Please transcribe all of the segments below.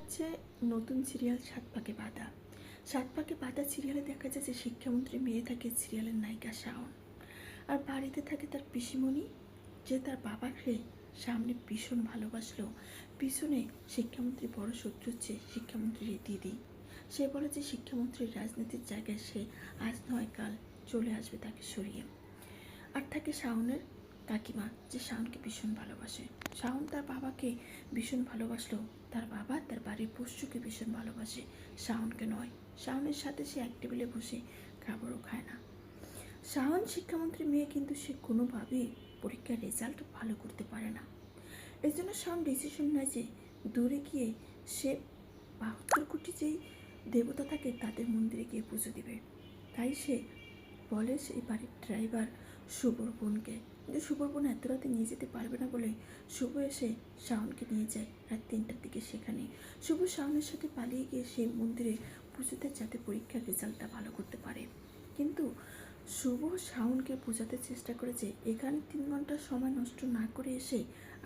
হচ্ছে নতুন সিরিয়াল সাত পাকে বাঁধা। সাত পাকে বাঁধা সিরিয়ালে দেখা যায় যে শিক্ষামন্ত্রী মেয়ে থাকে সিরিয়ালের নায়িকা শাওন, আর বাড়িতে থাকে তার পিসিমণি, যে তার বাবাকে সামনে ভীষণ ভালোবাসলো। পিছনে শিক্ষামন্ত্রী বড় শত্রু হচ্ছে শিক্ষামন্ত্রীর দিদি। সে বলে যে শিক্ষামন্ত্রীর রাজনীতির জায়গায় সে আজ নয় কাল চলে আসবে তাকে সরিয়ে। আর থাকে শাওনের কাকিমা, যে শাওনকে ভীষণ ভালোবাসে। শাওন তার বাবাকে ভীষণ ভালোবাসলো, তার বাবা তার বাড়ির পোষ্যকে ভীষণ ভালোবাসে, শাওনকে নয়। শাওনের সাথে সে এক টেবিলে বসে খাবারও খায় না। শাওন শিক্ষামন্ত্রী মেয়ে, কিন্তু সে কোনোভাবেই পরীক্ষার রেজাল্ট ভালো করতে পারে না। এই জন্য শাওন ডিসিশন নেয় যে দূরে গিয়ে সে 72 কোটি যেই দেবতা থাকে তাদের মন্দিরে গিয়ে পুজো দিবে। তাই সে বলে সেই বাড়ির ড্রাইভার শুভর বোনকে, কিন্তু শুভর বোন এত রাতে নিয়ে যেতে পারবে না বলে শুভ এসে শাওনকে নিয়ে যায় রাত 3টার দিকে। সেখানে শুভ শাওনের সাথে পালিয়ে গিয়ে সেই মন্দিরে পুজোতে যাতে পরীক্ষার রেজাল্টটা ভালো করতে পারে। কিন্তু শুভ শাওনকে বোঝাতে চেষ্টা করে যে এখানে 3 ঘন্টা সময় নষ্ট না করে এসে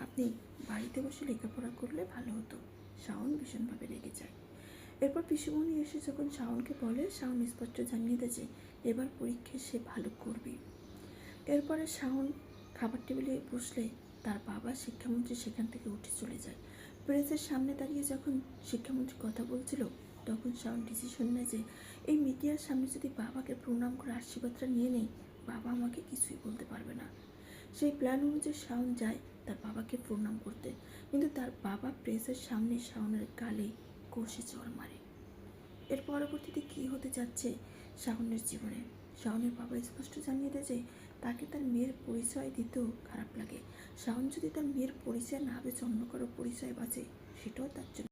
আপনি বাড়িতে বসে লেখাপড়া করলে ভালো হতো। শাওন ভীষণভাবে রেগে যায়। এরপর পিসুমণি এসে যখন শাওনকে বলে, শাওন স্পষ্ট জানিয়ে দেয় যে এবার পরীক্ষায় সে ভালো করবে। এরপরে শাওন খাবার টেবিলে বসলে তার বাবা শিক্ষামন্ত্রী সেখান থেকে উঠে চলে যায়। প্রেসের সামনে দাঁড়িয়ে যখন শিক্ষামন্ত্রী কথা বলছিল, তখন শাওন ডিসিশন নেয় যে এই মিডিয়ার সামনে যদি বাবাকে প্রণাম করে আশীর্বাদটা নিয়ে নেই, বাবা আমাকে কিছুই বলতে পারবে না। সেই প্ল্যান অনুযায়ী শাওন যায় তার বাবাকে প্রণাম করতে, কিন্তু তার বাবা প্রেসের সামনে শাওনের গালে কষে চড় মারে। এর পরবর্তীতে কী হতে যাচ্ছে শাওনের জীবনে, শাওনের বাবা স্পষ্ট জানিয়ে দেয় যে তাকে তার মেয়ের পরিচয় দিতেও খারাপ লাগে। শাওন যদি তার মেয়ের পরিচয় না বেছে অন্য কারো পরিচয় বাঁচে, সেটাও তার জন্য